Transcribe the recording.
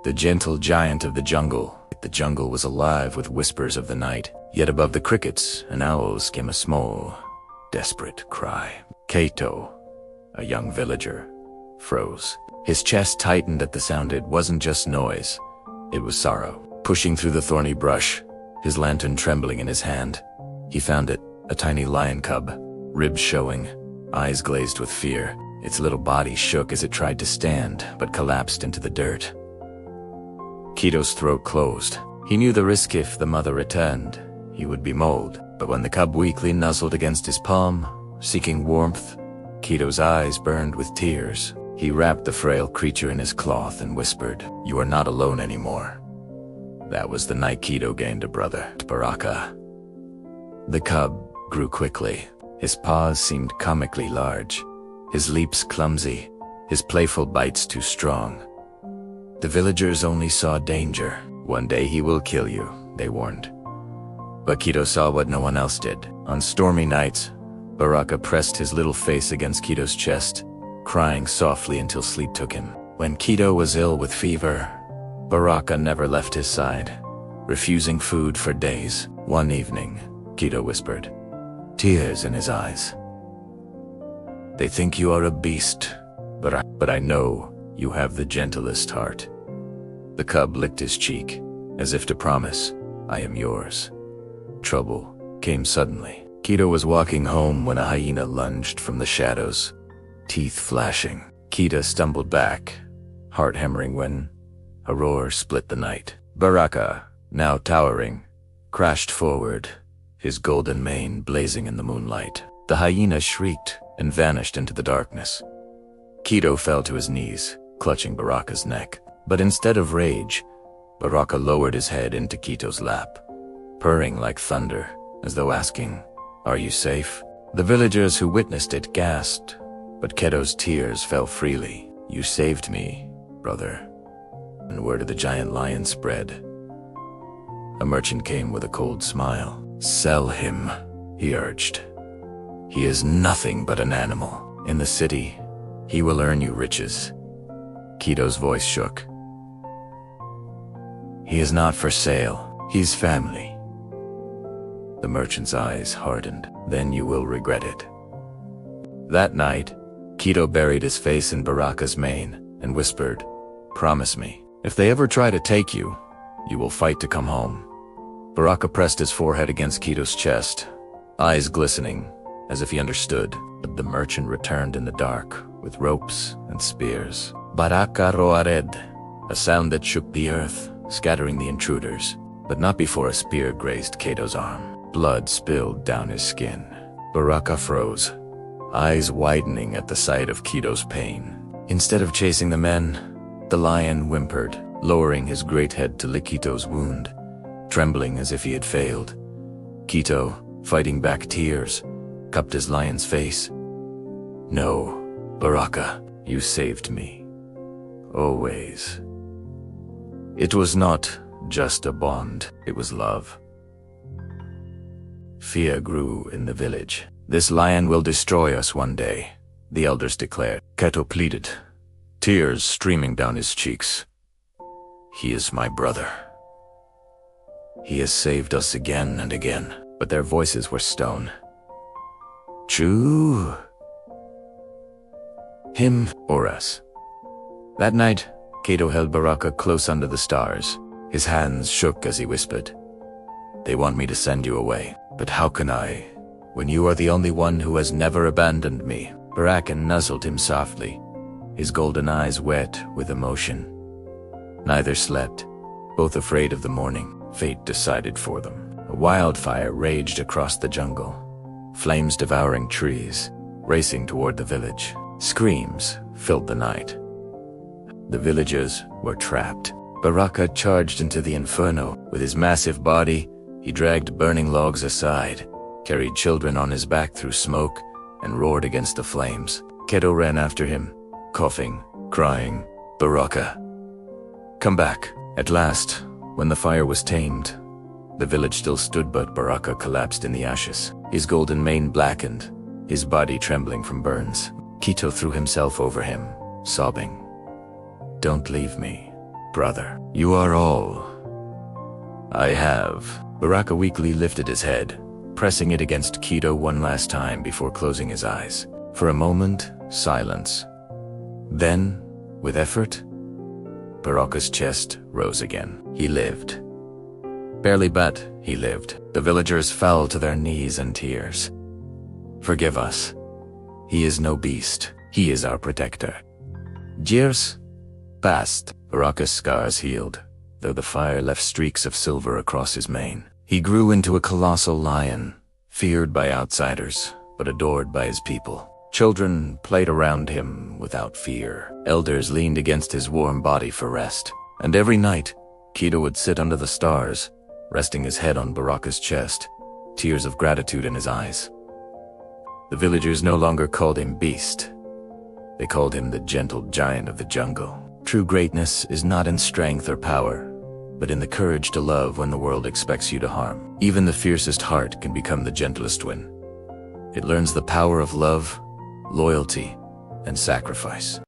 the gentle giant of the jungle. The jungle was alive with whispers of the night, yet above the crickets and owls came a small, desperate cry. Kato, a young villager, froze. His chest tightened at the sound. It wasn't just noise, it was sorrow. Pushing through the thorny brush, his lantern trembling in his hand, he found it, a tiny lion cub, ribs showing, eyes glazed with fear. Its little body shook as it tried to stand, but collapsed into the dirt. Kito's throat closed. He knew the risk. If the mother returned, he would be mauled. But when the cub weakly nuzzled against his palm, seeking warmth, Kito's eyes burned with tears. He wrapped the frail creature in his cloth and whispered, "You are not alone anymore." That was the night Kito gained a brother, Baraka. The cub grew quickly. His paws seemed comically large, his leaps clumsy, his playful bites too strong. The villagers only saw danger. "One day he will kill you," they warned. But Kito saw what no one else did. On stormy nights, Baraka pressed his little face against Kito's chest, crying softly until sleep took him. When Kito was ill with fever, Baraka never left his side, refusing food for days. One evening, Kito whispered, tears in his eyes, "They think you are a beast, but I know you have the gentlest heart." The cub licked his cheek, as if to promise, "I am yours." Trouble came suddenly. Kito was walking home when a hyena lunged from the shadows, teeth flashing. Kito stumbled back, heart hammering when a roar split the night. Baraka, now towering, crashed forward, his golden mane blazing in the moonlight. The hyena shrieked and vanished into the darkness. Kito fell to his knees, clutching Baraka's neck. But instead of rage, Baraka lowered his head into Kito's lap, purring like thunder, as though asking, "Are you safe?" The villagers who witnessed it gasped, but Kito's tears fell freely. "You saved me, brother." And word of the giant lion spread. A merchant came with a cold smile. "Sell him," he urged. "He is nothing but an animal. In the city, he will earn you riches." Kito's voice shook. "He is not for sale. He's family." The merchant's eyes hardened. "Then you will regret it." That night, Kito buried his face in Baraka's mane and whispered, "Promise me, if they ever try to take you, you will fight to come home." Baraka pressed his forehead against Kito's chest, eyes glistening, as if he understood. But the merchant returned in the dark, with ropes and spears. Baraka roared, a sound that shook the earth, scattering the intruders, but not before a spear grazed Kito's arm. Blood spilled down his skin. Baraka froze, eyes widening at the sight of Kito's pain. Instead of chasing the men, the lion whimpered, lowering his great head to lick Kito's wound, trembling as if he had failed. Kito, fighting back tears, cupped his lion's face. "No, Baraka, you saved me. Always." It was not just a bond, it was love. Fear grew in the village. "This lion will destroy us one day," the elders declared. Kito pleaded, tears streaming down his cheeks. "He is my brother. He has saved us again and again." But their voices were stone. "True. Him or us." That night, Kito held Baraka close under the stars. His hands shook as he whispered, "They want me to send you away. But how can I, when you are the only one who has never abandoned me?" Baraka nuzzled him softly, his golden eyes wet with emotion. Neither slept, both afraid of the morning. Fate decided for them. A wildfire raged across the jungle, flames devouring trees, racing toward the village. Screams filled the night. The villagers were trapped. Baraka charged into the inferno. With his massive body, he dragged burning logs aside, carried children on his back through smoke, and roared against the flames. Kito ran after him, coughing, crying, "Baraka, come back." At last, when the fire was tamed, the village still stood, but Baraka collapsed in the ashes, his golden mane blackened, his body trembling from burns. Kito threw himself over him, sobbing, "Don't leave me. brother. You are all I have. Baraka weakly lifted his head, pressing it against Keto one last time before closing his eyes. For a moment, silence. Then, with effort, Baraka's chest rose again. He lived. Barely, but he lived. The villagers fell to their knees in tears. Forgive us. He is no beast. He is our protector. Years passed. Baraka's scars healed, though the fire left streaks of silver across his mane. He grew into a colossal lion, feared by outsiders, but adored by his people. Children played around him without fear. Elders leaned against his warm body for rest. And every night, Keto would sit under the stars, resting his head on Baraka's chest, tears of gratitude in his eyes. The villagers no longer called him Beast. They called him the gentle giant of the jungle. True greatness is not in strength or power, but in the courage to love when the world expects you to harm. Even the fiercest heart can become the gentlest one. It learns the power of love, loyalty, and sacrifice.